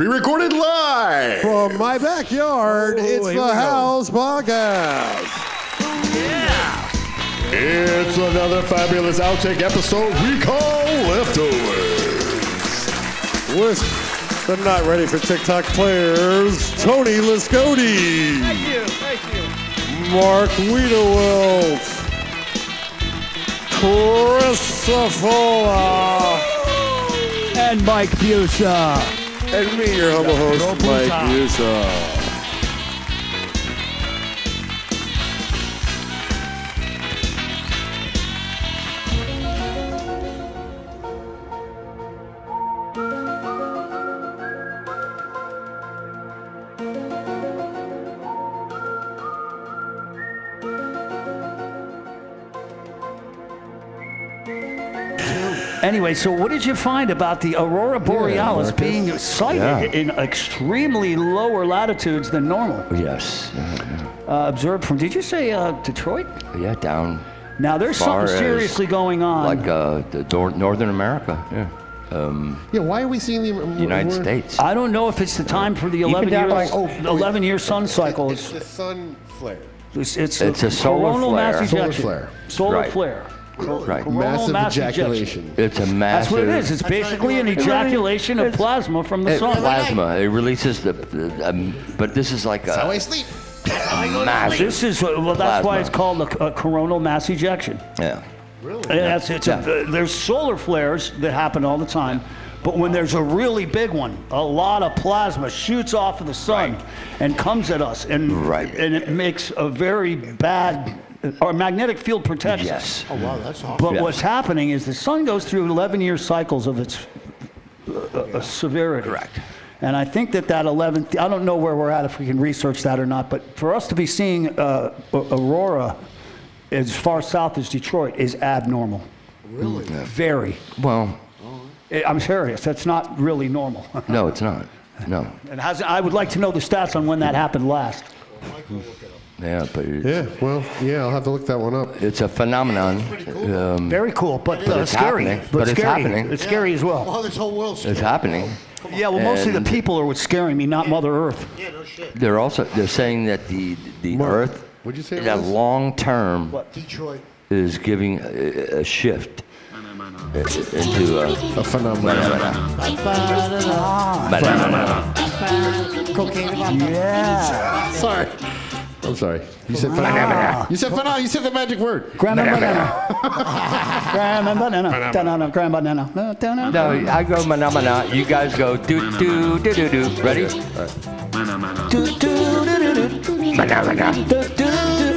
Pre-recorded live from my backyard. It's the House Podcast. Yeah. It's another fabulous outtake episode we call Leftovers. With the not ready for TikTok players, Tony Lascotti. Thank you. Mark Wiedewelt. Chris Safola. And Mike Busa. And me, your humble host, Mike Busa. Anyway, so what did you find about the Aurora Borealis being sighted in extremely lower latitudes than normal? Yes. Observed from, did you say Detroit? Yeah, down. Now, there's something seriously going on. Like Northern America, yeah. Why are we seeing the United States? I don't know if it's the time for the 11-year sun cycle. It's the sun flare. It's a solar coronal flare. mass ejection. Solar Right. flare. Right. Massive mass ejaculation. It's a massive. That's what it is. It's basically an ejaculation of plasma from the sun. Plasma. It releases but this is like How I sleep. massive. This is that's why it's called a coronal mass ejection. Yeah. Really? There's solar flares that happen all the time, but when there's a really big one, a lot of plasma shoots off of the sun and comes at us, and it makes a very bad magnetic field protection. Yes. Oh wow, that's awesome. But what's happening is the sun goes through 11-year cycles of its severity. Correct. And I think that 11th, I don't know where we're at if we can research that or not, but for us to be seeing Aurora as far south as Detroit is abnormal. Really? Very. Well. I'm serious. That's not really normal. No, it's not. No. And I would like to know the stats on when that happened last. Yeah, but I'll have to look that one up. it's a phenomenon. Very cool, but it's scary. happening. But It's scary. happening. It's scary as well. Oh, this whole world's It's happening. Yeah, well, mostly the And- people are what's scaring me, not Mother Earth. Yeah, no shit. They're saying that the Earth, What'd you say it in a was? long term, Detroit. is giving a shift into A phenomenon. Yeah. Sorry. I'm sorry. You said phenomenon. You said phenomenon. You said the magic word. Grandma banana. Grandma banana. Banana. Grandma banana. No, I go manamana. You guys go do do do do do. Ready?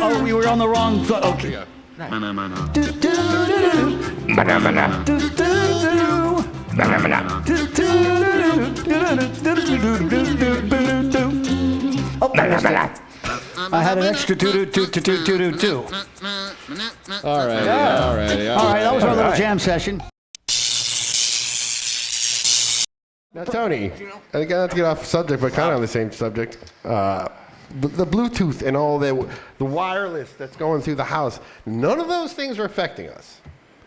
Oh, we were on the wrong. Okay. I had an extra two. All right. All right, that was our little jam session. Now, Tony, I think I have to get off subject, but kind of on the same subject. The Bluetooth and all the wireless that's going through the house, none of those things are affecting us.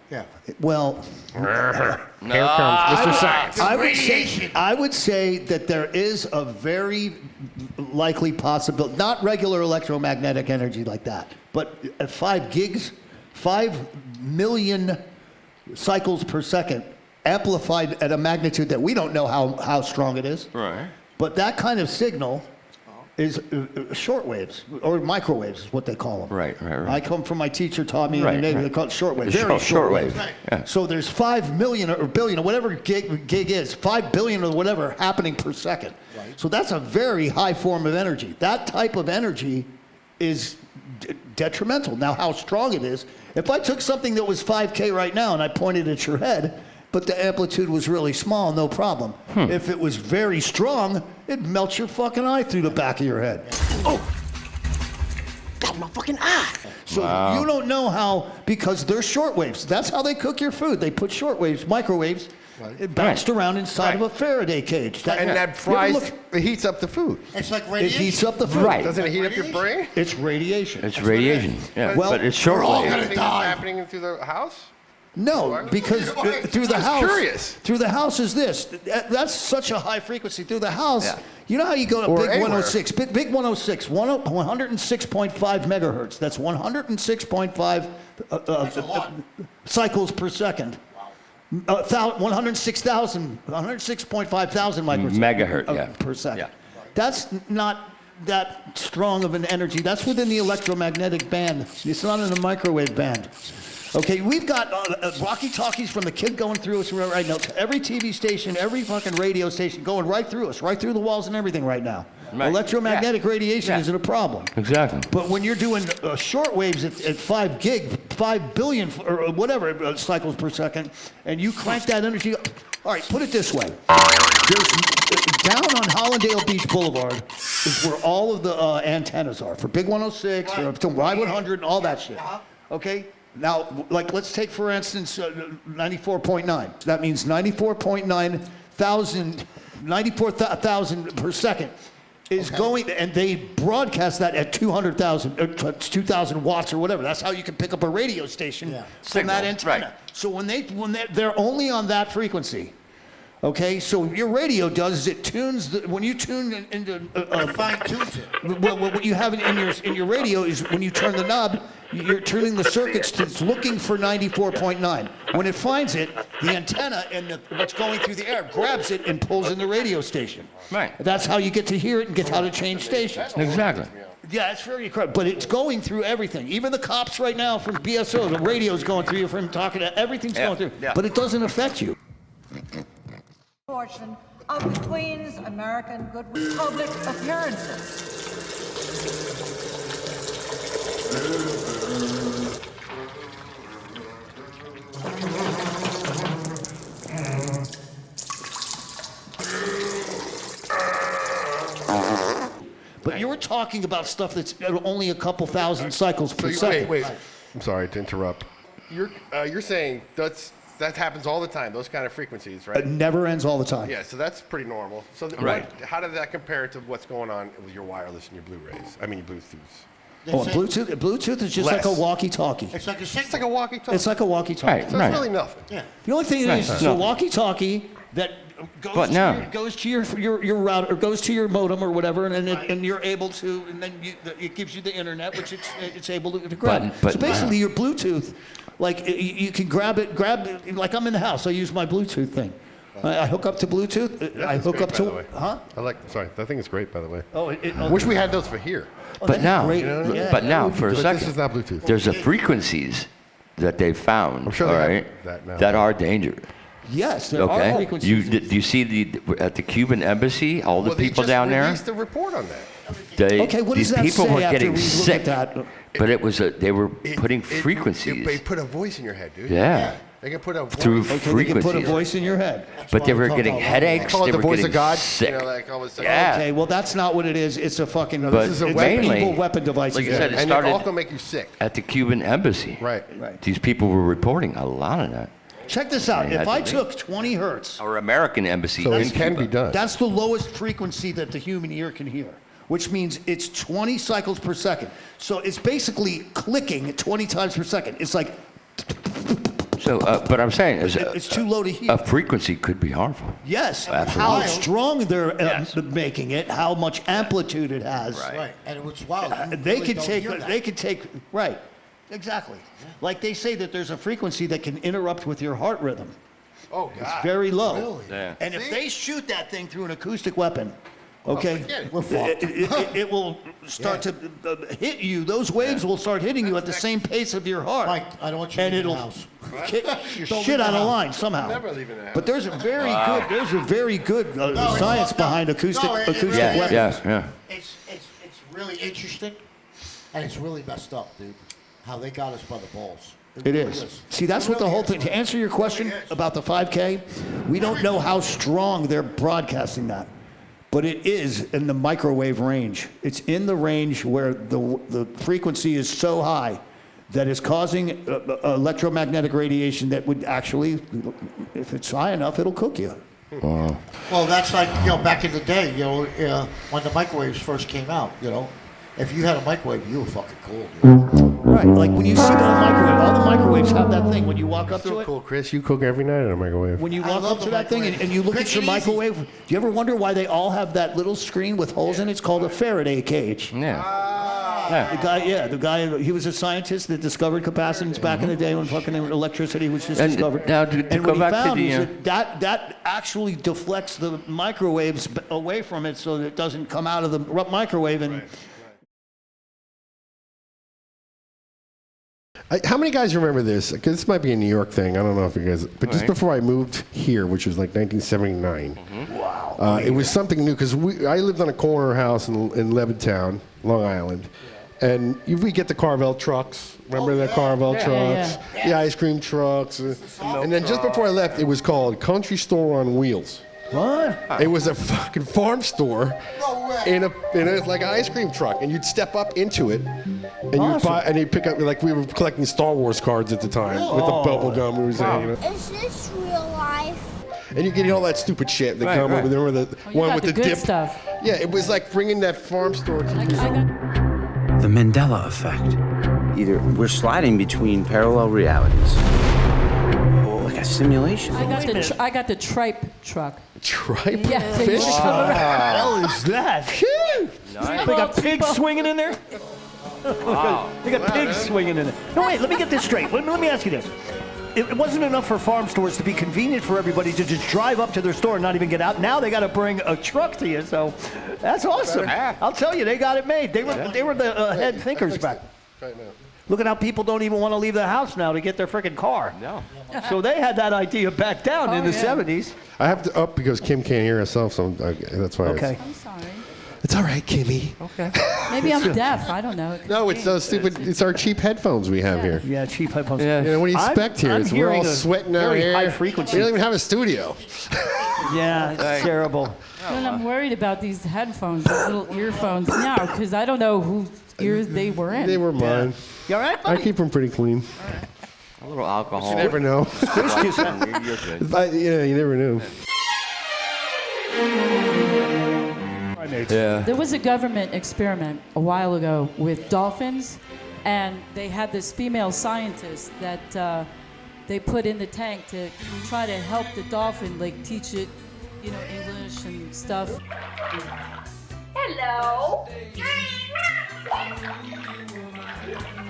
Yeah. Well, Here comes Mr. Science. I would say that there is a very likely possibility, not regular electromagnetic energy like that, but at 5 million cycles per second, amplified at a magnitude that we don't know how strong it is. Right. But that kind of signal is short waves, or microwaves is what they call them. Right. I come from, my teacher taught me in the Navy, they call it short waves. Very Short wave. Yeah. So there's 5 million or billion or whatever gig is, 5 billion or whatever happening per second. Right. So that's a very high form of energy. That type of energy is detrimental. Now, how strong it is, if I took something that was 5K right now and I pointed at your head, but the amplitude was really small, no problem. If it was very strong, it'd melt your fucking eye through the back of your head. Oh! Got my fucking eye! So you don't know how, because they're short waves. That's how they cook your food. They put short waves, microwaves, it bounced around inside of a Faraday cage. And that fries, it heats up the food. It's like It radiation. heats up the food. Right. Doesn't it heat up your brain? It's radiation. It's radiation. Yeah. Well, but it's we're all shortwave. gonna Anything die. that's happening through the house? No, because through the I was house. curious. Through the house is this. That's such a high frequency through the house. Yeah. You know how you go to Or big anywhere. 106, big 106, 106.5 megahertz. That's 106.5 cycles per second. 106.5 thousand Megahertz, yeah. per second. Yeah. That's not that strong of an energy. That's within the electromagnetic band. It's not in the microwave band. Okay, we've got walkie-talkies from the kid going through us right now to every TV station, every fucking radio station going right through us, right through the walls and everything right now. Right. Electromagnetic radiation Yeah. isn't a problem. Exactly. But when you're doing short waves at 5 billion or whatever cycles per second, and you crank that energy up. All right, put it this way. There's, down on Hollandale Beach Boulevard is where all of the antennas are for Big 106, for Y100, and all that shit. Okay? Now, like, let's take, for instance, 94.9. That means 94,000 per second is going, and they broadcast that at 2,000 watts or whatever. That's how you can pick up a radio station from that Signal, antenna. right. So when they're only on that frequency. Okay, so your radio does is it tunes when you tune into Fine tunes it. well, what you have in your radio is when you turn the knob, you're turning the circuits to it's looking for 94.9. When it finds it, the antenna and what's going through the air grabs it and pulls in the radio station. Right. That's how you get to hear it and get how to change stations. Exactly. Yeah, it's very correct, but it's going through everything. Even the cops right now from BSO, the radio's going through you from talking to everything's Yeah, going through, yeah. but it doesn't affect you. Portion of the Queen's American Goodwill public appearances. But you were talking about stuff that's only a couple thousand cycles per So second. wait. I'm sorry to interrupt. You're saying that happens all the time, those kind of frequencies, right? It never ends all the time. Yeah, so that's pretty normal. So Right. how does that compare to what's going on with your wireless and your Blu-rays? I mean, your Bluetooths. Oh, and Bluetooth is just like a Less. walkie-talkie. It's like a It's like signal. a walkie-talkie. It's like a walkie-talkie. Right. So it's really nothing. Yeah. The only thing Right. is, it's No. a walkie-talkie that But no. goes to your router, or goes to your modem or whatever, and you're able to, and then it gives you the internet, which it's able to grab. But So basically, your Bluetooth, like you can grab it, like I'm in the house, I use my Bluetooth thing. I hook up to Bluetooth. I That's hook great, up by to, the way. huh? Sorry, that thing is great, by the way. Oh, Wish we had those for here. But that's now, great. Yeah. but now, for a But second, this is not Bluetooth. there's a frequencies that they found, I'm sure all they have right, that now. that are dangerous. Yes, there are Okay, frequencies. do you see at the Cuban embassy all the Well, they people just down there? released a report on that. Okay, what these does that people say were after getting we look sick, at that? but it was they were putting frequencies. They put a voice in your head, dude. Yeah, They can put a through voice. Okay, they can frequencies. put a voice in your head. But they why were we getting talk about headaches. Call it They the were voice getting of God. sick. You know, like all of a sudden. Yeah. Okay, well, that's not what it is. It's a fucking But This is a it's mainly, evil weapon device. like you Yeah. said, it And started they're all gonna make you sick. at the Cuban embassy. Right. Right. These people were reporting a lot of that. Check this out. They If had I to took 20 hertz, Our American embassy. So in it can Cuba. be done. that's the lowest frequency that the human ear can hear, which means it's 20 cycles per second. So it's basically clicking 20 times per second. It's like, So, but I'm saying is it's too low to hear. a frequency could be harmful. Yes, Absolutely. how strong they're Yes. making it, how much amplitude it has. Right. And it's wild. You They really could don't take, hear that. they could take, right, exactly. Like they say that there's a frequency that can interrupt with your heart rhythm. Oh God. It's very low. Really? Yeah. And if they shoot that thing through an acoustic weapon, okay, forget it. We're fucked. it will start to hit you. Those waves will start hitting you at the same pace of your heart. Mike, I don't want you and to leave the it'll house. kick Don't shit leave the out of house. line somehow. Never leaving the house. But there's a very good No, it's science fucked up. behind acoustic No, it acoustic really Yeah, weapons. yeah, yeah. It's really interesting, and it's really messed up, dude. How they got us by the balls. It is. See, that's what the whole thing. To answer your question about the 5K, we don't know how strong they're broadcasting that, but it is in the microwave range. It's in the range where the frequency is so high that is causing electromagnetic radiation that would actually, if it's high enough, it'll cook you. Well, that's like, back in the day, when the microwaves first came out, if you had a microwave, you were fucking cool, dude. Right. Like when you see the microwave, all the microwaves have that thing when you walk up to So it. cool, Chris. You cook every night in a microwave. When you I walk love up to the that thing and microwave. you look Quick at your and easy. microwave, do you ever wonder why they all have that little screen with holes in it? It's called a Faraday cage. Yeah. The guy, he was a scientist that discovered capacitance back in the day when fucking electricity was just And discovered. now to and go what he back to found the, is that actually deflects the microwaves away from it so that it doesn't come out of the microwave and. How many guys remember this? Because this might be a New York thing. I don't know if you guys. But just Right. before I moved here, which was like 1979, it was something new because I lived on a corner house in Levittown, Long Island, and we get the Carvel trucks. Remember the Carvel trucks, the ice cream trucks, and then just before I left, it was called Country Store on Wheels. What? It was a fucking farm store in a like an ice cream truck, and you'd step up into it, and you'd buy, and you'd pick up, like we were collecting Star Wars cards at the time with the bubble gum. We were saying, you know. Is this real life? And you get all that stupid shit that Right, come right. with. Remember the You one got with the the good dip? stuff. Yeah, it was like bringing that farm store to I got The Mandela effect. Either we're sliding between parallel realities, or like a simulation. I got the tripe truck. tripe Yeah, they fish. used to come around. hell is that? They got pigs swinging in there? They got pigs swinging in there. No, wait, let me get this straight. Let me ask you this. It wasn't enough for farm stores to be convenient for everybody to just drive up to their store and not even get out. Now they got to bring a truck to you, so that's awesome. I'll tell you, they got it made. They were the head thinkers back. Look at how people don't even want to leave the house now to get their freaking car. No. So they had that idea back down in the 70s. I have to up because Kim can't hear herself, so that's why. Okay. I'm sorry. It's all right, Kimmy. Okay. Maybe I'm deaf. I don't know. It could No, be. it's those stupid. It's our cheap headphones we have here. Yeah, cheap headphones. Yeah. You know, what do you I'm- expect here? I'm It's, we're all hearing a sweating out very here. high frequency. We don't even have a studio. Yeah, it's terrible. And I'm worried about these headphones, these little earphones now, because I don't know whose ears they were in. They were mine. You all right, I buddy? keep them pretty clean. A little alcohol. You never know. You're good. Yeah, you never know. Yeah. There was a government experiment a while ago with dolphins, and they had this female scientist that they put in the tank to try to help the dolphin, like teach it, you know, English and stuff. Hello.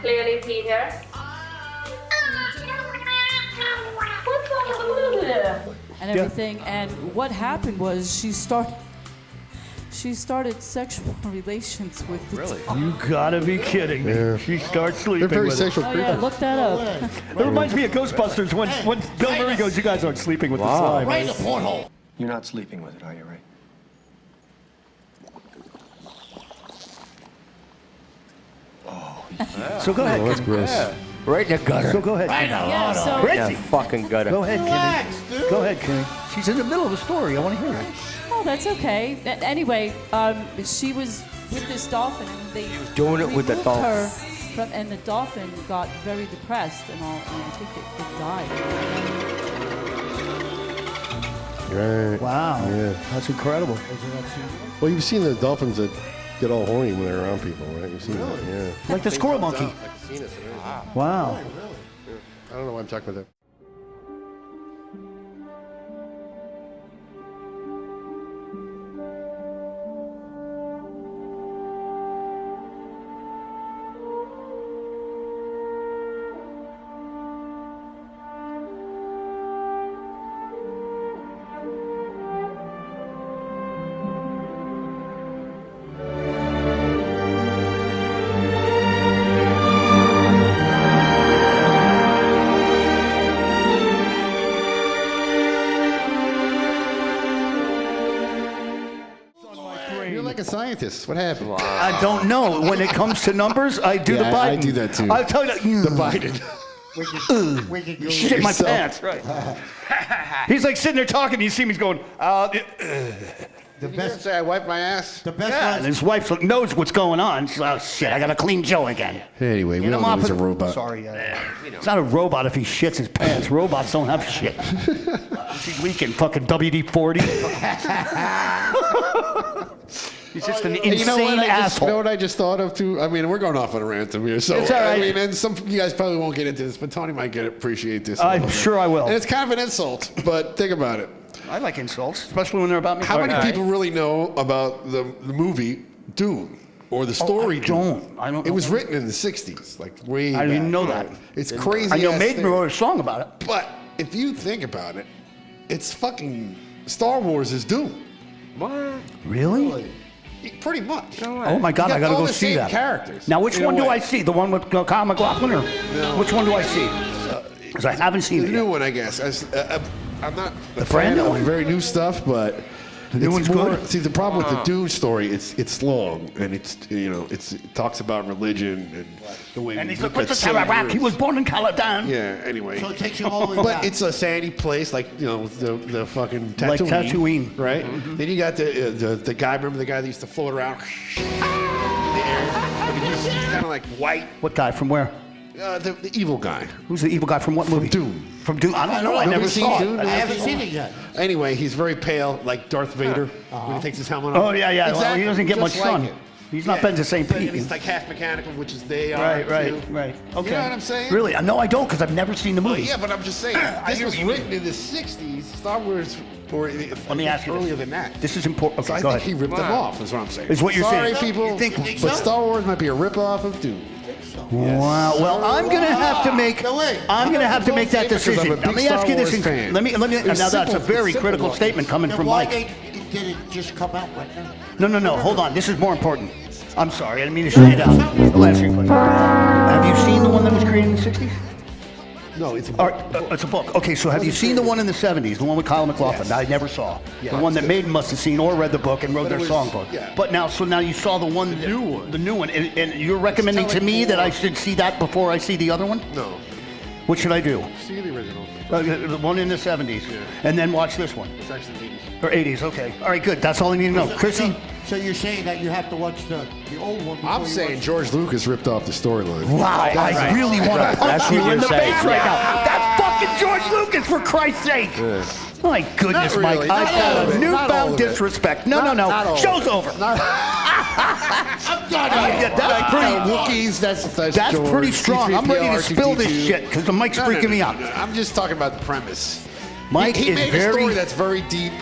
Clearly, Peter. And everything. And what happened was she started sexual relations with the dolphin. You gotta be kidding me. Yeah. She starts They're sleeping very with sexual Oh creatures. yeah, look that up. It reminds me of Ghostbusters when Bill Murray goes, you guys aren't sleeping with the slime. Right in the porthole. You're not sleeping with it, are you, Ray? So go ahead, Oh, that's Kimmy. gross. Right in the gutter. So go ahead. Yeah, so Yeah, fucking gutter. Go ahead, Relax, Kimmy. dude. Go ahead, Kimmy. She's in the middle of a story. I want to hear it. oh, that's okay. Anyway, she was with this dolphin, and they doing it with the removed dolphin. her from, and the dolphin got very depressed and all, and I think it died. Right. Wow. Yeah. That's incredible. Well, you've seen the dolphins that get all horny when they're around people, right? You've seen that, yeah. Like the squirrel monkey. Like a penis and everything. Wow. I don't know why I'm talking about that. You're like a scientist. What happened? I don't know. When it comes to numbers, I do the Yeah, Biden. I do that too. I'll tell you. The Biden. We can go. Shit my yourself. pants. Right. He's like sitting there talking. You see him. He's going. The Did you best. say I wiped my ass? The best. Yeah, and his wife knows what's going on. She's like, oh shit, I gotta clean Joe again. Anyway, we Get don't him know off he's a of- robot. Sorry, it's not a robot if he shits his pants. Robots don't have shit. We can fucking WD-40. He's just an And insane asshole. You know what I just thought of too? I mean, we're going off on a rant here, so It's all right. I mean, and some of you guys probably won't get into this, but Tony might appreciate this. I'm sure I will. And it's kind of an insult, but think about it. I like insults, especially when they're about me. How many people really know about the movie Dune or the story Dune? I don't. It was written in the '60s, like way. I didn't back. know that. It's crazy. I know ass Maiden thing. wrote a song about it. But if you think about it, it's fucking Star Wars is Dune. What? Really? Pretty much. Oh my God! You I got gotta all go the see same that. characters. Now, which in a one do way. I see? The one with Kyle MacLachlan, or which one do I see? Because I haven't seen The it new yet. one, I guess. I'm not a brand fan new of one? very new stuff, but The new it's one's more. good? See, the problem with the Dune story, it's long and it talks about religion and the way. And we he's look like, at what's the Iraq? He saviors. was born in Caladan. Yeah. Anyway. So it takes you all the way But back. it's a sandy place, like the fucking Tatooine, Like Tatooine. right? Then you got the guy. Remember the guy that used to float around in the air? I mean, he's kind of like white. What guy? From where? The evil guy. Who's the evil guy from what movie? Dune. From Dune. I don't know. I Nobody never seen saw Dune? it. I haven't seen it yet. Anyway, he's very pale, like Darth Vader when he takes his helmet off. Oh yeah, yeah. Well, Exactly, he doesn't get much just like sun. it. He's not been to St. But Pete. he's like half mechanical, which is they are. Right, right, too. right. Okay. You know what I'm saying? Really? No, I don't, because I've never seen the Well, movie. yeah, but I'm just saying. This was written in the '60s. Star Wars, or Let me ask you earlier this. than that. This is important. So Okay, I go think ahead. he ripped them off. Is what I'm saying. Is what you're Sorry, saying. people. You think but so? Star Wars might be a rip-off of Dune. Wow. Well, I'm gonna have to make. No, wait. I'm gonna have to make that Because I'm a decision. big Let me Star ask you this. Wars fan. Let me. Now It's that's a simple- very it's critical simple. statement coming Then from why Mike. did it just come out right now? No. Hold on. This is more important. I'm sorry. I didn't mean to shut you down. I'll answer your question. Have you seen the one that was created in the '60s? No, it's. Or, it's a book. Okay, so have you seen the one in the '70s, the one with Kyle MacLachlan? Yes. I never saw. Yeah. The one that Maiden must have seen or read the book and wrote But their it was- songbook. yeah. But now you saw the one, the new one. the new one, and you're recommending to telling me that more. I should see that before I see the other one? No. What should I do? See the original. The one in the '70s, and then watch this one. It's actually '80s. Or '80s. Okay. All right. Good. That's all I need to know. Chrissy. So you're saying that you have to watch the old one before I'm you saying watch George Lucas ripped off the storyline. Wow, I really want to punch That's you what in the you're saying. face right now. That's fucking George Lucas, for Christ's sake. My goodness, Not really. Mike. Not I've all got of a it. Not all newfound of it. disrespect. No. Not all of Show's it. over. I'm done. That's pretty. Wookiees, that's That's pretty strong. I'm ready to spill this R2D2. shit because the mic's freaking me out. No. I'm just talking about the premise. Mike he is made a very. story that's very deep.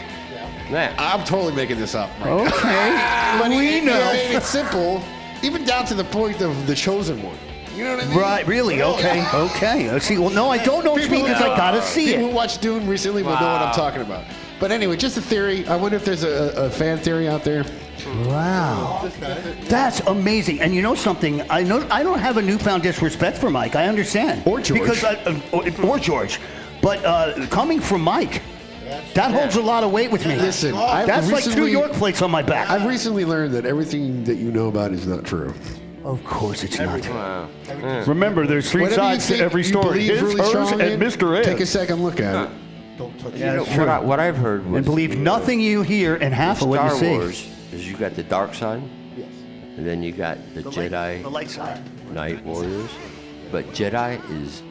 Yeah. I'm totally making this up. Right Okay, But we he know. made it simple, even down to the point of the chosen one. You know what I mean? Right, really? Okay. Let's see. Well, no, I don't know what you mean because I gotta see People who it. watched Dune recently will know what I'm talking about. But anyway, just a theory. I wonder if there's a fan theory out there. Wow, that's amazing. And you know something? I know I don't have a newfound disrespect for Mike. I understand. Or George. Because or George, but coming from Mike, that holds a lot of weight with me. Listen, I've that's like two recently- York plates on my back. I've recently learned that everything that you know about is not true. Of course it's not. Wow. Remember, there's three Whatever you sides to think every you story. believe His, really hers, strong and in, Mr. Take a Ed. second look at it. Don't touch Yeah, it. that's true. What I've heard was And believe nothing you hear and half of what you Star see. Wars is you got the dark side, and then you got the Jedi The light side. Knight Warriors, but Jedi is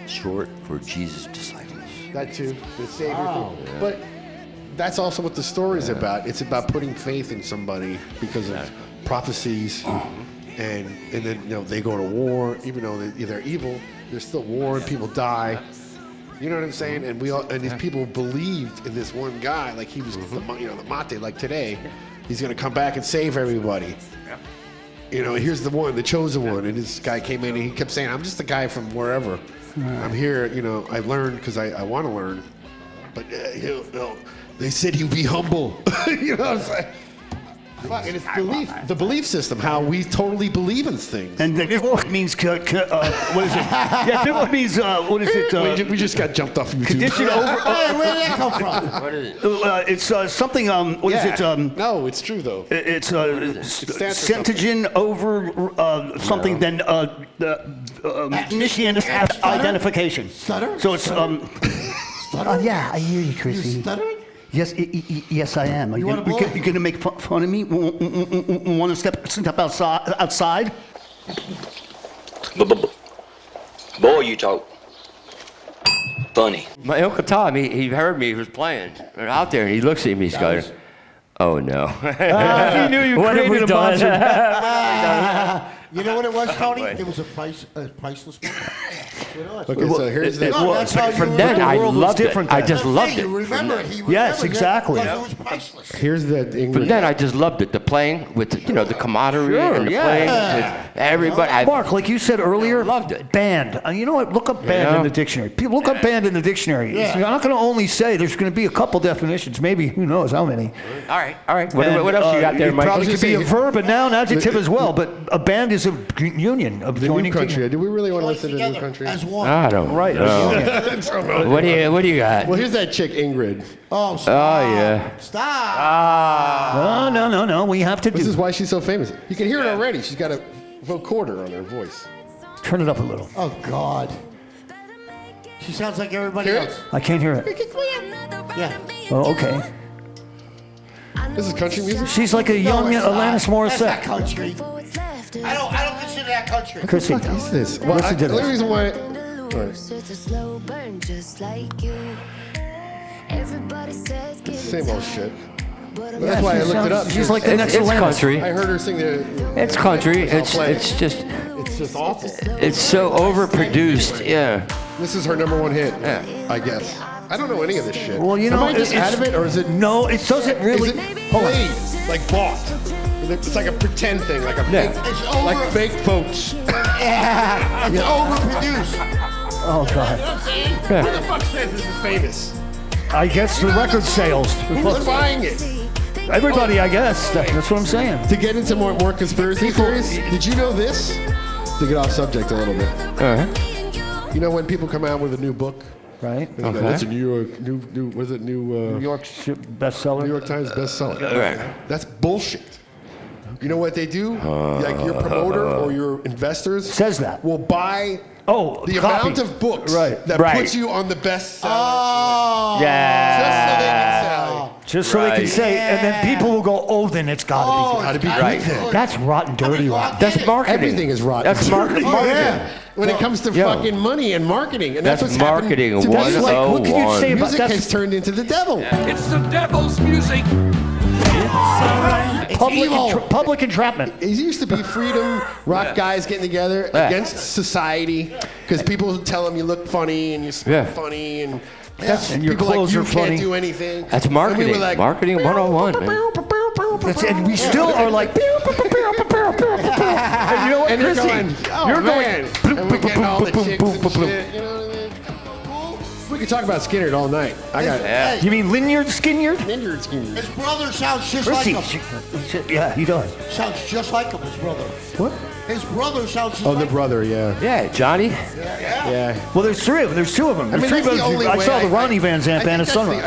short for Jesus' disciples. That too, the savior thing. But that's also what the story is about. It's about putting faith in somebody because of prophecies, and then they go to war. Even though they're evil, there's still war and people die. You know what I'm saying? And these people believed in this one guy, like he was the Mate. Like today, he's gonna come back and save everybody. Here's the one, the chosen one, and this guy came in and he kept saying, "I'm just a guy from wherever. I'm here. I learned because I want to learn." But they said he'd be humble. You know what I'm saying? Fuck, and it's the belief system, how we totally believe in things. And it means, what is it? Yeah, it means, what is it? We just got jumped off YouTube. Condition over. Hey, where did that come from? What is it? It's something. What is it? No, it's true though. It's stands for centigen over something than initiant identification. Stutter? So it's Stutter? yeah, I hear you, You Chrissy. stuttering? Yes, yes, I am. You wanna blow? You gonna make fun of me? Want to step outside? Boy, you talk funny. My Uncle Tom, he heard me, he was playing out there, and he looks at me, he's going, Oh no. He knew you What have we created a done? monster. You know what it was, Tony? It was a priceless movie. You know, it's- Okay, so here's the. No, that's how you From were- then, the I world was loved it. different I then. just loved Hey, it. you remember? He Yes, remembered it exactly. because it was priceless. Here's the From Ingrid. then, I just loved it. The playing with, the camaraderie Sure, and the yeah. playing with everybody. Mark, like you said earlier, loved it. Band. You know what? Look up band in the dictionary. People look up band in the dictionary. Yeah. So I'm not going to only say there's going to be a couple definitions, maybe who knows how many. All right. What And, else you got there, it Mike? probably could be a verb, a noun, adjective as well. But a band is a union of The joining new country. Do we really want to Joined listen to the new together country? as one. I don't Right. know. What do you got? Well, here's that chick Ingrid. Oh, stop. Oh, yeah. Stop. No. We have to This is do. why she's so famous. You can hear it already. She's got a vocoder on her voice. Turn it up a little. Oh, God. She sounds like everybody Hear it? else. I can't hear it. Yeah. Oh, okay. This is country music. She's like a young it's Alanis not. That's not Morissette. country. I don't consider that country. Chrissy. What is this? Well, Listen to the only this. reason why. Same old shit. But that's why I looked it up. She's like the next It's Alanis. country. I heard her sing the. It's country. I'll play. It's just awful. it's so overproduced. Yeah. This is her #1 hit. Yeah. I guess. I don't know any of this shit. Well, you know, Am I just it's- out of it, or is it? No, it doesn't really. Is it played, like bought? It's like a pretend thing, like a Yeah. fake, It's over. like fake votes. Yeah. It's overproduced. Oh God. Who the fuck says this is famous? I guess the record sales. Who's buying it? Everybody, I guess. That's what I'm saying. To get into more conspiracy theories, did you know this? To get off subject a little bit. You know when people come out with a new book? Right? And they go, That's a New York, new, was it new? New York bestseller. New York Times bestseller. Right. That's bullshit. You know what they do? Like your promoter or your investors Says that. will buy Oh, the copy. amount of books Right. that Right. puts you on the bestseller Oh. Yeah. just so they can sell. Just so they can Right. say, and then people will go, "Oh, then it's got to be." Gotta be Right. good then. That's rotten, dirty, rotten. That's marketing. Everything is rotten. That's marketing. Oh, yeah. When it comes to Yo. fucking money and marketing, and That's what's marketing happened to That's music. like, what can you say about Music that? has turned into the devil. It's the devil's music. Public entrapment. It used to be freedom, rock guys getting together Yeah. against society, because people tell them you look funny and you smell Yeah. funny, and And your people clothes like are you funny. can't do anything. That's And marketing. we were like, Marketing 101, man. And we still are like, and you know what, and you're Chrissy? going, oh You're man, and we're getting all the boom, chicks boom, and boom, boom. shit, you know what I mean? We could talk about Skinner all night. I got Hey, You mean Linyard Skinyard? Ninja Skinner. his brother sounds just Chrissy. like him. Yeah, he does. Sounds just like him, his brother. What? His brother sounds just Oh, like the brother, yeah. Yeah, Johnny. Yeah. Well, there's three of them. There's two of them. I mean, There's that's three the of them. only I way saw the Ronnie Van Zant band at that's the- Sunrise.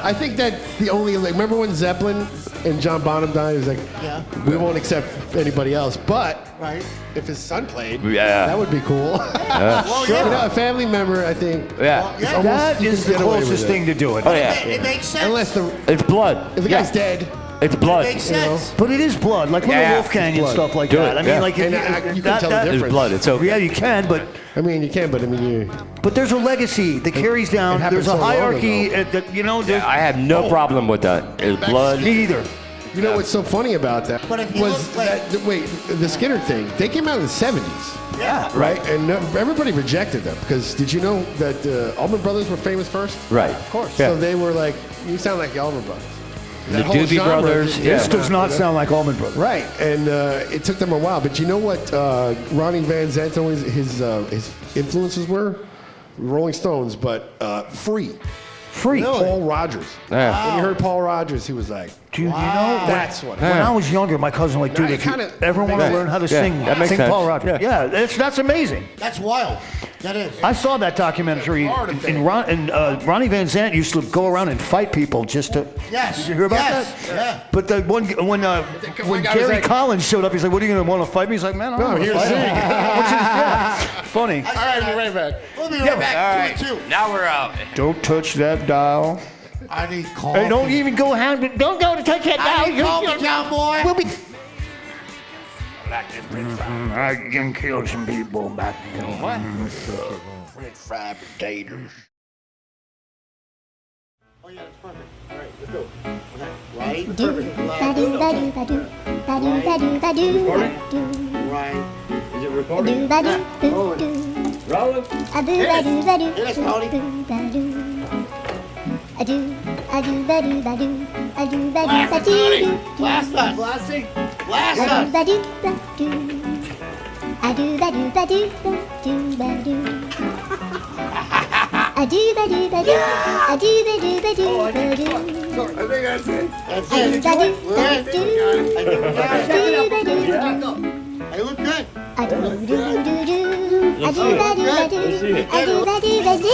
I think that's the only. Like, remember when Zeppelin and John Bonham died? He was like, Yeah. we won't accept anybody else. But Right. if his son played, Yeah. that would be cool. Well, You yeah. know, a family member, I think. Yeah. Yeah. almost- That you is can the get away with closest it. thing to do it. Oh yeah. It makes sense. Unless It's blood. if the Yeah. guy's dead. It's blood. Makes sense. But it is blood, like Little Yeah. Wolfgang and Blood. stuff like Do that. it, I mean, yeah. like if And you can tell the difference. It's blood. It's okay. Yeah, you can, but You can, but I mean, but there's a legacy that carries down. it happened There's a so long hierarchy. ago. That, you know, there's, I have no problem with that. It's blood. me either. you know what's so funny about that But if you was look like- the Skinner thing. They came out in the '70s. Yeah. Right, and everybody rejected them because did you know that Allman Brothers were famous first? Right. Of course. So they were like, you sound like the Allman Brothers. The That whole Doobie genre Brothers. did- Yeah. This does not sound like Allman Brothers. Right, and it took them a while. But you know what Ronnie Van Zant always his influences were? Rolling Stones, but free. Free. Paul Rogers. Yeah. When you heard Paul Rogers, he was like, Dude, you know, that's what. when I was younger, my cousin was like, dude, Now, if you it kinda ever want to makes learn how to sense. sing, Yeah, that makes sing sense. Paul Rogers. Yeah. Yeah, that's amazing. That's wild. That is. I saw that documentary, and Ronnie Van Zant used to go around and fight people just to. Yes. Did you hear about Yes. that? Yeah. But the when guy was Gary like- Collins showed up, he's like, "What are you gonna want to fight me?" He's like, "Man, I'm I'm here to fight sing." him." Which is yeah, funny. All right, we'll be right back. We'll be right back. All right. 2-2. Now we're out. Don't touch that dial. I need coffee. Hey, don't even go hand. Don't go to touch that I dial. need coffee, cowboy. We'll be. I can kill some people back there. What? French fried potatoes. Oh, yeah, that's perfect. All right, let's go. Okay. Right? Ba-do, ba-do, ba-do, ba-do, ba-do, ba-do, ba-do. Right. Is it recording? Do, ba-do, boo, do. Rolling? A-boo, ba-do, ba-do, Hit us, Tony. boo, ba-do. A-do, a-do, ba-do, ba-do. A-do, ba-do, Blast us, ba-do, Tony. do. Blast us. Blasting. Blast A-do, us. ba-do, ba-do. A-do, ba-do, ba-do, ba-do, ba-do. A-do, ba-do, ba-do. A-do, ba-do, ba-do, ba-do. I think that's it. That's A-do, it. ba-do, We're in. ba-do. I think we got it. A-do, ba-do, They look good. a-do, do, do, do. A-do, ba-do, ba-do. A-do, ba-do, ba-do,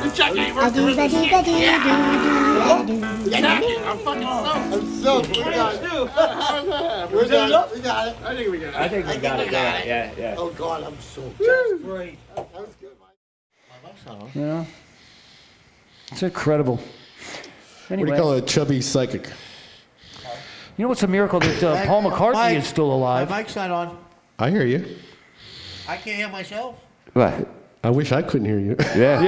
The check ain't a-do, working. ba-do, ba-do, do, do, a-do. I'm fucking stoked. I'm stoked. We're done. We're done. We got it. I think we got it. I think we got it. Yeah. Oh, God, I'm so good. Great. That was good, Mike. My mic's not on. Yeah. It's incredible. What Anyway, do you call a chubby psychic? you know what's a miracle that Paul McCartney Mike, is still alive? My mic's not on. I hear you. I can't hear myself. What? I wish I couldn't hear you. Yeah.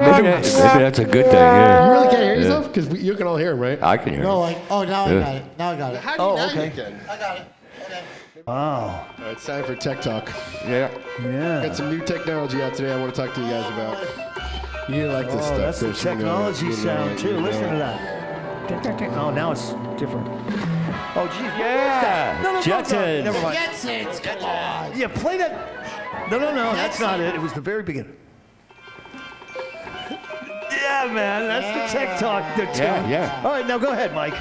maybe that's a good thing. Yeah. You really can't hear yourself? Because you can all hear him, right? I can hear No, you. now I got it. Now I got it. How do you now okay. you can? I got it. Okay. Wow. It's time for Tech Talk. Yeah. Yeah. Got some new technology out today I want to talk to you guys about. You like this stuff. That's the Chris, you know, technology you know sound it, too. you know Listen it. to that. Tick, tick, tick. Oh, now it's different. Oh, geez. Yeah. No, Jetsons. Never mind. Jetsons, come on. Yeah, play that. No, that's not it. It was the very beginning. Yeah, man, that's the Tech Talk. Yeah. All right, now go ahead, Mike.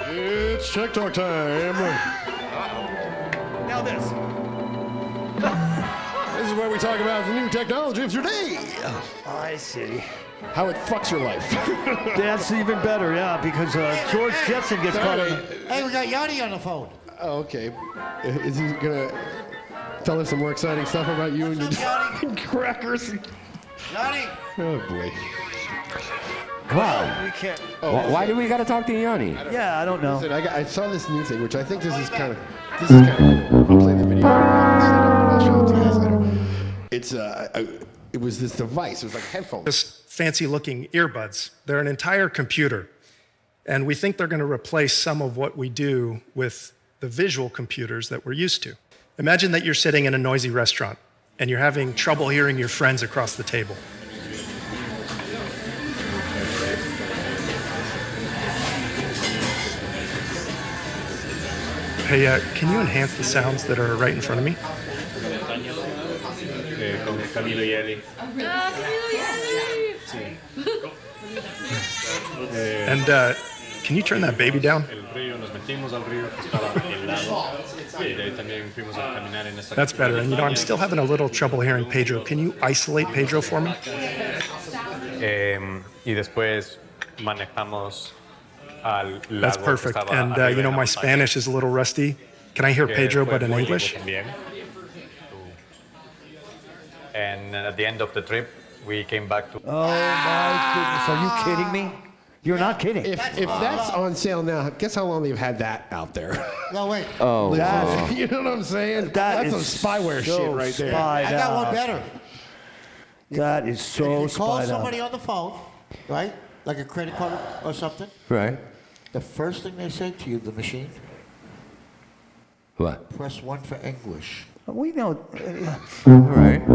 It's Tech Talk time. Now this. This is where we talk about the new technology of today. I see. How it fucks your life. That's even better, yeah, because George Jetson gets caught in. Hey, we got Yanni on the phone. Oh, okay. Is he going to tell us some more exciting stuff about you and your crackers? Yanni. Oh, boy. Wow. We can't. Why do we got to talk to Yanni? Yeah, I don't know. Listen, I saw this new thing, which I think this is kind of cool. I'll play the video. I'll show it to you guys later. It was this device. It was like headphones. This fancy-looking earbuds. They're an entire computer, and we think they're going to replace some of what we do with the visual computers that we're used to. Imagine that you're sitting in a noisy restaurant, and you're having trouble hearing your friends across the table. Hey, can you enhance the sounds that are right in front of me? And can you turn that baby down? That's better. And you know, I'm still having a little trouble hearing Pedro. Can you isolate Pedro for me? That's perfect. And you know, my Spanish is a little rusty. Can I hear Pedro, but in English? And at the end of the trip, we came back to. Oh my goodness! Are you kidding me? You're not kidding. If that's on sale now, guess how long they've had that out there? No, wait. Oh. You know what I'm saying? That That's is some spyware so shit right there. spied I got out. one better. That is so If you call spied somebody out. on the phone, right? Like a credit card or something, Right. the first thing they say to you, the machine, What? press 1 for English. We know. All right.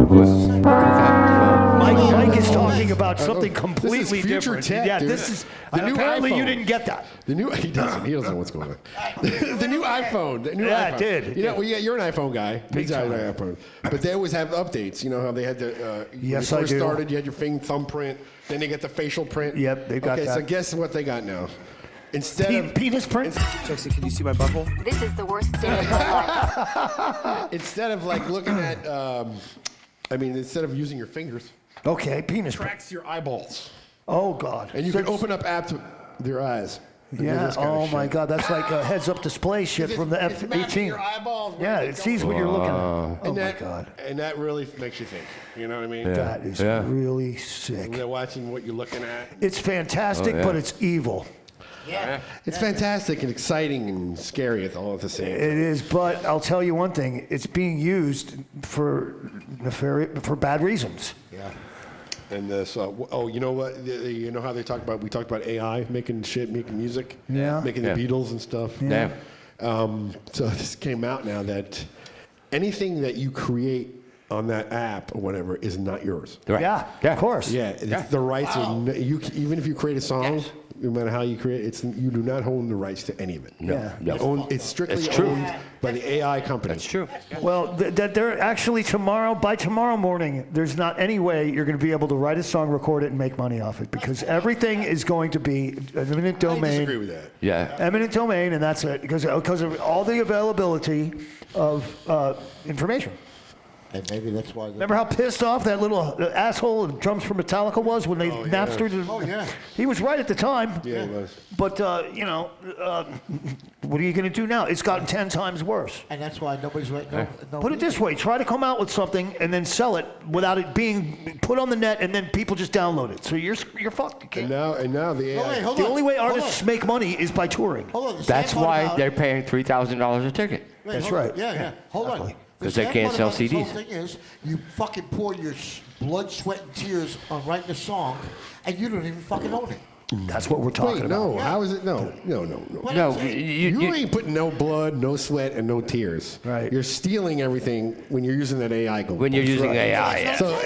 Mike is talking about something This completely is future different. tech, Yeah, dude. this is. The new Apparently, you iPhone. didn't get that. He doesn't know what's going on. The new iPhone. The new Yeah, iPhone. it did. You know, well, yeah, you're an iPhone guy. He's time. an iPhone. But they always have updates. You know how they had the. When Yes, you I first do. started, you had your thumbprint. Then they get the facial print. Yep, they got okay, that. so guess what they got now? Instead of Penis print. Trixie, can you see my butthole? This is the worst day of my life. instead of like looking at, instead of using your fingers, Okay, penis print. tracks your eyeballs, Oh God. and you So can open up apps with your eyes. and do Yeah. this kind of Oh my shit. God, that's like a heads-up display shit from the It's matching F-18. your eyeballs where Yeah, they it go. sees what you're looking at. And Oh my that, God, And that really makes you think. You know what I mean? that is Yeah. really And sick. they're watching what you're looking at. It's fantastic, Oh, yeah. but it's evil. Yeah. It's fantastic and exciting and scary all at the same It time. is, but I'll tell you one thing: it's being used for bad reasons. Yeah. And this, you know what? You know how we talked about AI making music, making the Beatles and stuff. Yeah. So this came out now that anything that you create on that app or whatever is not yours. Right. Yeah, of course. Yeah, the rights are even if you create a song, no matter how you create it, you do not own the rights to any of it. No. It's strictly true. owned by the AI company. That's true. Well, they're actually by tomorrow morning, there's not any way you're going to be able to write a song, record it, and make money off it because everything is going to be eminent domain. I disagree with that. Yeah. Eminent domain, and that's it because of all the availability of information. And maybe that's why. Remember how pissed off that little asshole in drums for Metallica was when they Napstered? Oh, yeah. He was right at the time. Yeah, he was. But, what are you going to do now? It's gotten 10 times worse. And that's why nobody's right. No Put it this way. Try to come out with something and then sell it without it being put on the net and then people just download it. So you're fucked. You can't. And now the AI. The only way artists make money is by touring. Hold on. That's why they're paying $3,000 a ticket. That's right. Yeah. Hold on. Because they can't sell CDs. The whole thing is, you fucking pour your blood, sweat, and tears on writing a song, and you don't even fucking own it. That's what we're talking about. No, how is it? No. You ain't putting no blood, no sweat, and no tears. Right. You're stealing everything when you're using that AI. When you're using AI, yeah. So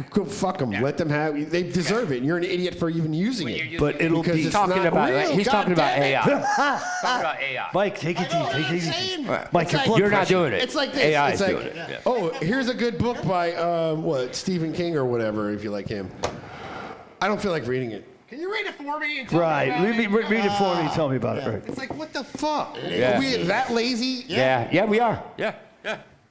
go fuck them. Let them have. They deserve it. And you're an idiot for even using it. But it'll because be it's talking not about. real. He's talking about AI. Talking about AI. Mike, take it easy. Take it easy. Mike, You're not doing it. It's like this. AI it's is like, doing it. Yeah. oh, here's a good book by Stephen King or whatever, if you like him. I don't feel like reading it. Can you read it for me? And tell me Right. about Read it for me. Tell me about it. Right. It's like, what the fuck? Yeah. Are we that lazy? Yeah, we are. Yeah.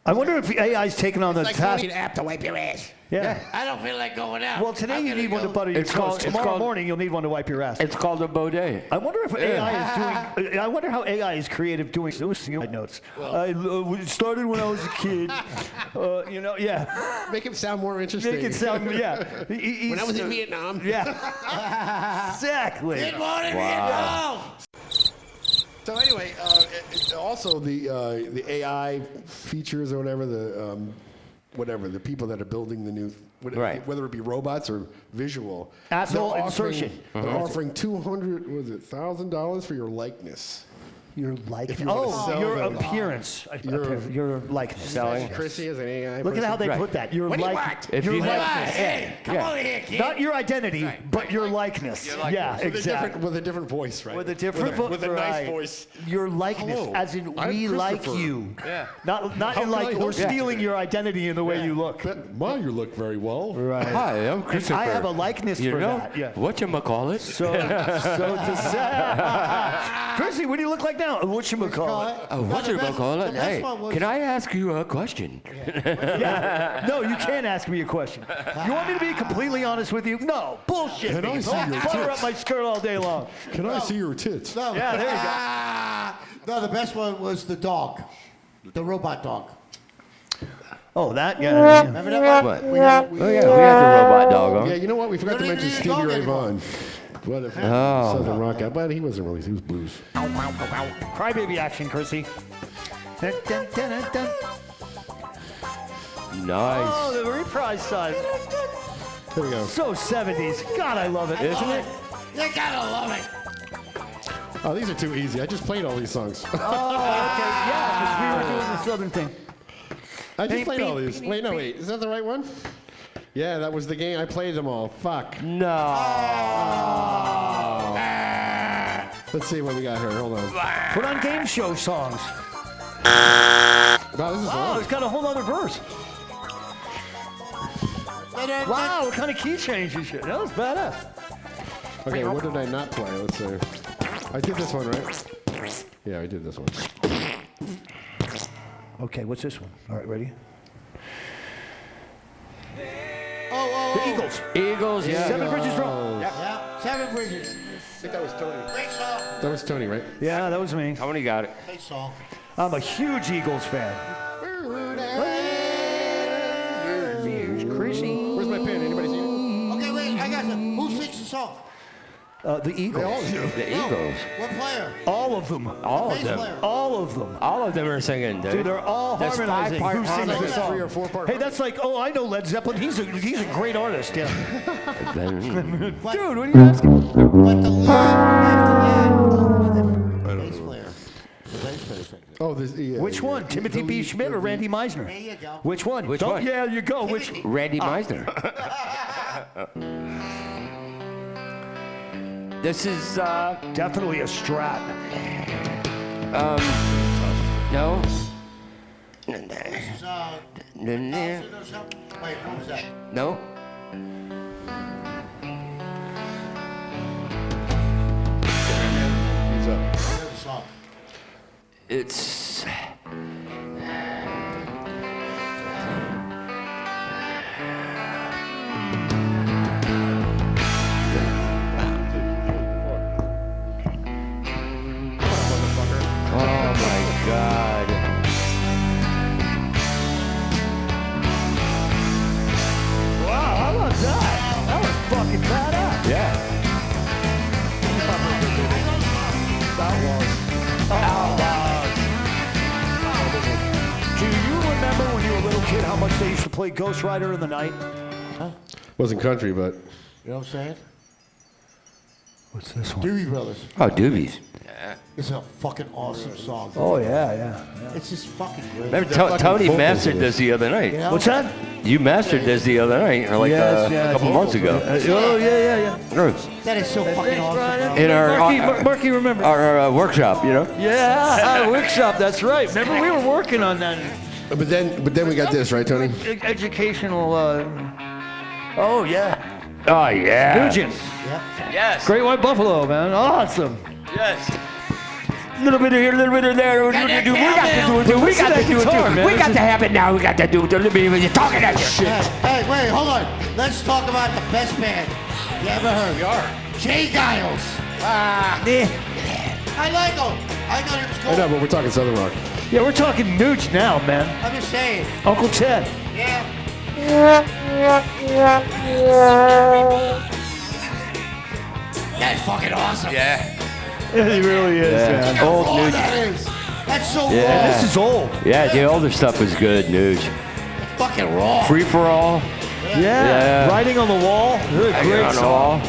I wonder if AI's taking on the task. An app to wipe your ass. Yeah. I don't feel like going out. Well, today you need one to butter your It's toast. called- it's Tomorrow called- morning you'll need one to wipe your ass. It's called a bidet. I wonder if AI is doing. I wonder how AI is creative doing those notes. It started when I was a kid. Make it sound more interesting. Make it sound, yeah. When I was in Vietnam. Yeah. Exactly. Good morning, Vietnam. So anyway, also the AI features or whatever the people that are building the new, whether it be robots or visual, Asshole they're insertion. They're offering $1,000 for your likeness. Your likeness. you wanna sell Your them. appearance. Your likeness. Selling. Chrissy as an AI. Look at how they Right. put that. Your What do you likeness. want? If Your you have- likeness. Hey, come over here, kid. Not your identity, but your likeness. Yeah, exactly. With a different voice, right? With a different voice. with a nice voice. Your likeness, Hello, as in I'm we like Christopher. you. Yeah. Not How in can I like help we're you? stealing your identity in the way you look. Ma, you look very well. Right. Hi, I'm Christopher. I have a likeness you for know, that. Yeah. Whatchamacallit? So to say, Chrissy, what do you look like now? Whatchamacallit? Oh, whatchamacallit? Hey, can I ask you a question? Yeah. No, you can't ask me a question. You want me to be completely honest with you? No. Bullshit. Can I see Don't your butter tits? up my skirt all day long. Can I see your tits? No. Yeah, there you go. No, the best one was the dog, the robot dog. Oh, that? Yeah. Remember that one? What? We had Oh yeah, we had the robot dog on. Yeah, you know what? We forgot to don't mention even Stevie need a Ray dog Vaughan. What if Oh. Southern rock guy? But he wasn't really. He was blues. Crybaby action, Chrissy. Dun, dun, dun, dun, dun. Nice. Oh, the reprise side. Here we go. So 70s. God, I love it. Isn't it? You gotta love it. Oh, these are too easy. I just played all these songs. Oh, okay. Yeah, because we were doing the Southern thing. I just played all these. Wait, no, wait. Is that the right one? Yeah, that was the game. I played them all. Fuck. No. Let's see what we got here. Hold on. Put on game show songs. Wow, this is Oh, long. it's got a whole other verse. Wow, what kind of key change and shit? That was badass. Okay, what did I not play? Let's see. I did this one, right? Yeah, I did this one. Okay, what's this one? All right, ready? The Eagles. Eagles, yeah. Seven Bridges Road. Yeah, Seven Bridges. I think that was Tony. Great song. That was Tony, right? Yeah, that was me. How many got it? Great song. I'm a huge Eagles fan. Chrissy. Where's my pen? Anybody seen it? Okay, wait, I got some. Who sings the song? The Eagles. They all do. The Eagles. What player? All of them. All of Bass them. player. All of them. All of them are singing, dude. Dude, they're all That's harmonizing. five-part Who sings harmony. the song? 3 or 4 part. Hey, that's like, oh, I know Led Zeppelin. He's a great artist. Yeah. Dude, what are you asking? But the lead after that, bass player. The bass player sings it. Oh, this. Yeah, Which yeah. one? Timothy B. Schmidt or Randy Meisner? There you go. Which one? Which Don't- one? Yeah, you go. Which? Randy Meisner. This is, Definitely a Strat. no. This is, Nelson or something? Wait, what was that? No. He's up. I know the song. It's. Oh my God. Wow, how about that? That was fucking badass. Yeah. Do you remember when you were a little kid how much they used to play Ghost Rider in the night? Wasn't country, but You know what I'm saying? What's this one? Doobie Brothers. Oh, Doobies. It's a fucking awesome song. Oh, yeah. It's just fucking great. Remember, fucking Tony vocals mastered in it. this the other night. You know? What's that? You mastered this the other night, or like a couple months ago. Oh, yeah. That is so fucking awesome. In our Marky, remember. our workshop, you know. Yeah, workshop. That's right. Remember, we were working on that but then we got this, right, Tony? educational. Oh yeah, Oh yeah. Nugent. Yes. Great White Buffalo, man. Awesome. Yes. A little bit of here, a little bit of there. We got to do it. We got to do it. We got to have it now. We got to do it. A little bit of you talking that shit. Hey, wait, hold on. Let's talk about the best band you ever heard. We are. Jay Giles. I like him. I thought it was cool. I know, but we're talking Southern Rock. Yeah, we're talking Nuge now, man. I'm just saying. Uncle Ted. Yeah. That's fucking awesome. Yeah. Yeah, he really is, man. Old Oh, Nuge. that is. That's so Yeah. raw. This is old. Yeah, the older stuff was good, Nuge. Fucking raw. Free for all. Yeah. Writing on the wall. Really great on the song. wall.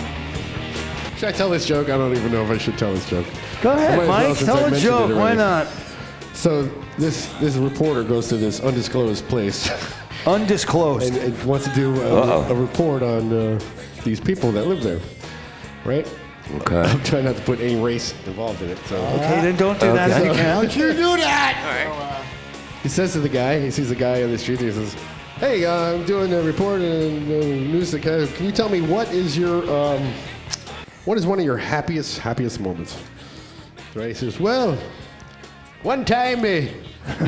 Should I tell this joke? I don't even know if I should tell this joke. Go ahead, Might as well, Mike. since I Tell a mentioned joke. it Why already. not? So this reporter goes to this undisclosed place Undisclosed. and wants to do a report on these people that live there, right? Okay. I'm trying not to put any race involved in it. So Okay, then don't do that if you can. Don't you do that? he says to the guy, he sees a guy on the street, and he says, "Hey, I'm doing a report and news. Can you tell me what is one of your happiest moments?" Right? He says, "Well, one time the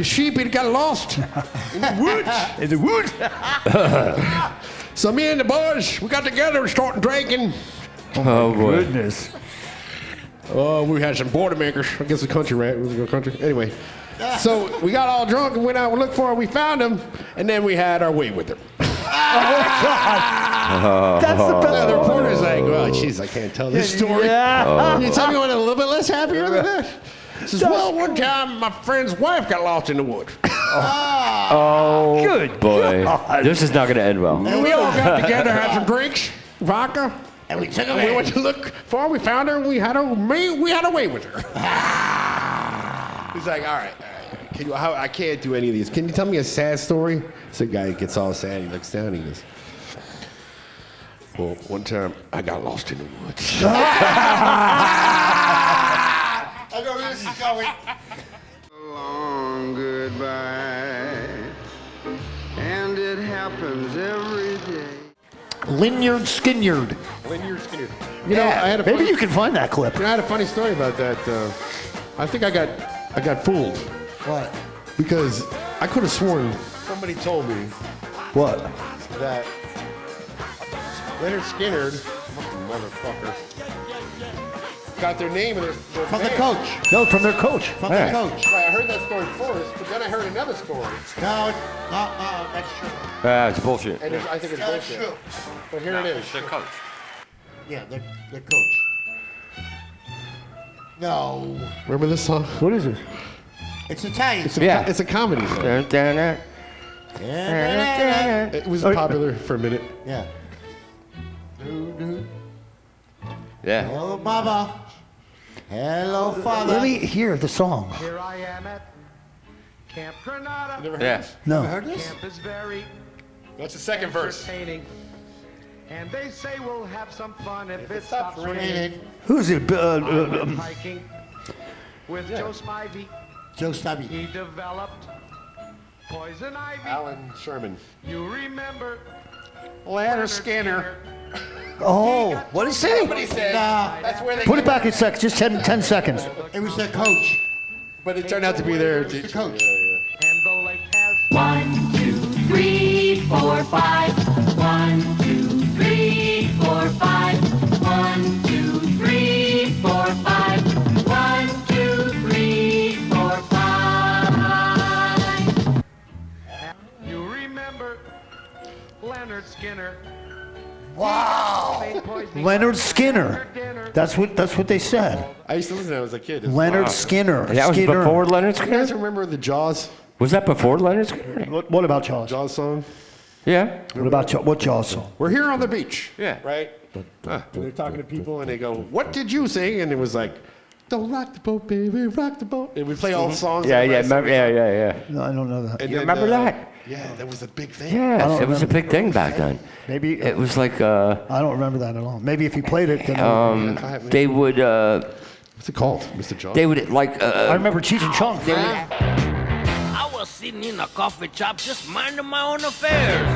sheep had got lost in the woods. In the woods. So me and the boys, we got together and started drinking. Oh boy. Goodness. Oh, we had some Boilermakers. I guess it's country, right? Was it country? Anyway, so we got all drunk and went out and looked for him. We found him, and then we had our way with him. That's the best. The reporter's like, "Well, jeez, I can't tell this story. Yeah. Can you tell me one a little bit less happier than that?" He says, "Well, one time my friend's wife got lost in the woods. Oh Good boy. God. This is not going to end well. And we all got together, had some drinks, vodka, And we took and we went to look for her. We found her, and we had a way with her." He's like, all right. I can't do any of these. Can you tell me a sad story?" So the guy gets all sad. He looks down. He goes, "Well, one time I got lost in the woods." I know where this is going. Long goodbye, and it happens every day. Lynyard Skinyard. You know, I had a Maybe funny, you can find that clip. I had a funny story about that. I think I got fooled. What? Because I could have sworn somebody told me What? that Leonard Skinner, fucking motherfucker, got their name in their From the band. coach. No, from their coach. From the coach. Right, I heard that story first, but then I heard another story, No, that's true. It's bullshit. and I think it's No, it's bullshit. true. But here it is. The coach. Yeah, the coach. No. Remember this song? What is this? It's Italian. It's a comedy song. It was popular for a minute. Yeah. Yeah. Hello, Mama. Hello, Father. Let me hear the song. Here I am at Camp Granada. Never heard Yeah. this? No. Heard this? Camp is very That's the second verse. entertaining. And they say we'll have some fun if it stops stops raining. Who's it? I'm hiking with Joe Spivey. Joe Stubby. He developed poison ivy. Alan Sherman. You remember Leonard Skinner. Oh, what did he say? Somebody said that's where they Put it back in seconds. Just 10 seconds. It was their coach. But it turned out to be their The teacher. coach. and the lake has 1, 2, 3, 4, 5. 1, 2, 3, 4, 5. 1, 2, 3, 4, 5. 1, 2, 3, 4, 5. You remember Leonard Skinner. Wow. Leonard Skinner. That's what they said. I used to listen to that as a kid. Leonard Skinner. That was Skinner. before Leonard You Skinner? guys remember the Jaws? Was that before Leonard Skinner? What about Jaws? Jaws song? Yeah. What about Jaws? What Jaws song? We're here on the beach. Yeah. Right? And they're talking to people and they go, "What did you sing?" And it was like, "Don't rock the boat, baby, rock the boat." And we play all the songs. Yeah, and yeah, everybody remember, sings yeah. No, I don't know that. And You then, remember that? Yeah, that was a big thing. Yeah, it was a big thing back then. Maybe It was like, I don't remember that at all. Maybe if you played it, then they would, What's it called, Mr. Jaws? they would like, I remember Cheech and Chong. I was sitting in a coffee shop just minding my own affairs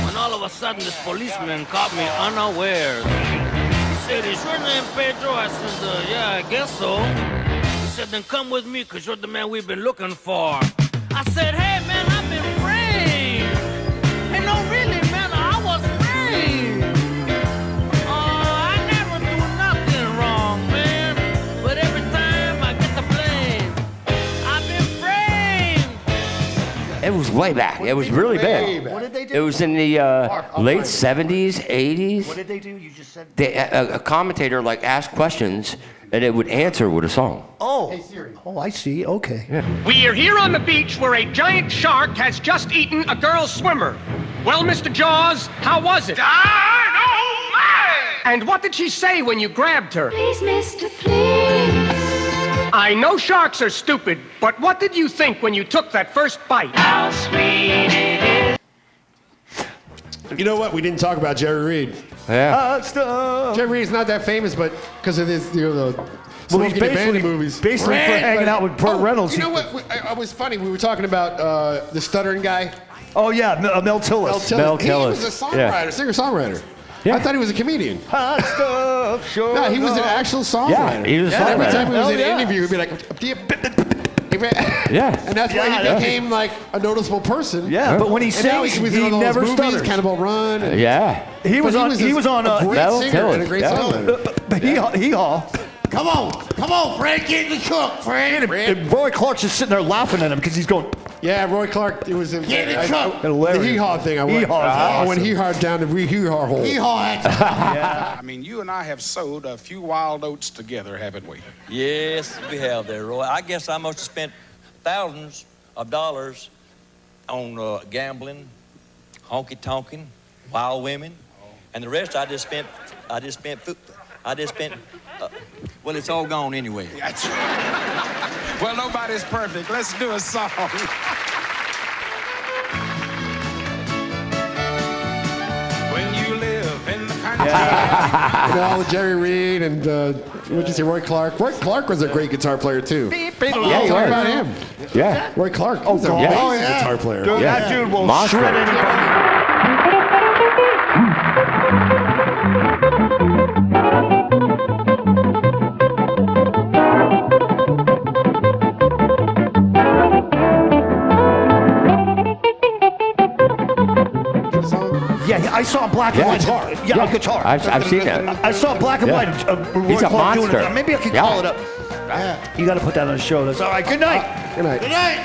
when all of a sudden this policeman caught me unawares. He said, "Is your name Pedro?" I said, "Yeah, I guess so." He said, "Then come with me because you're the man we've been looking for." I said, "Hey man, I've been framed." Hey, no really man, I was framed. I never do nothing wrong, man. But every time I get the blame, I've been framed. it was way back. It was really big. What did they do? It was in the late 70s, 80s. What did they do? You just said. A commentator like asked questions and it would answer with a song. Oh. Oh, I see. Okay. We are here on the beach where a giant shark has just eaten a girl swimmer. Well, Mr. Jaws, how was it? Dynamite! And what did she say when you grabbed her? Please, mister, please. I know sharks are stupid, but what did you think when you took that first bite? How sweet it is. You know what? We didn't talk about Jerry Reed. Yeah. Jerry Reed's not that famous, but because of his, the Smokey and the Bandit movies. Basically, for hanging out with Burt Reynolds. You know what? It was funny. We were talking about the stuttering guy. Oh yeah, Mel Tillis. Mel He Tillis. was a songwriter, Yeah. singer-songwriter. Yeah. I thought he was a comedian. Hot stuff, sure. No, he was an actual songwriter. Yeah, he was a Every time he songwriter. was in Hell an yeah. interview, he'd be like, Yeah. and that's why he Yeah. became like a noticeable person. Yeah, but when he And now sings, he was he in all those never movies, stutters. Cannibal Run. And, Yeah. He was on. He was on. a great Mel singer and a Tillis, great yeah. songwriter. Hee haw. Come on, Fred, get in the truck, Fred. And Roy Clark's just sitting there laughing at him because he's going. Yeah, Roy Clark. It was a, Get in the truck. the hee-haw thing. I went. Hee-haw's I went awesome. hee-haw down the hee-haw hole. Hee-haw at you. I mean, you and I have sowed a few wild oats together, haven't we? Yes, we have there, Roy. I guess I must have spent thousands of dollars on gambling, honky-tonking, wild women, and the rest I just spent. Well, it's all gone anyway. That's right. Well, nobody's perfect. Let's do a song. When you live in the country. All the Jerry Reed and what'd you say, Roy Clark? Roy Clark was a great guitar player too. Yeah, he Talk was. about him. Yeah. Roy Clark was a God. amazing Oh, yeah. guitar player. Dude, Yeah. that dude will Monster. shred anybody. Yeah, I saw black and Yeah. white guitar. Yeah, guitar. I've seen that. I saw black and Yeah. white. Roy He's a Clark doing monster. it. Maybe I could Yeah. call it up. You got to put that on the show. That's all right. Good night. Good night. Good night.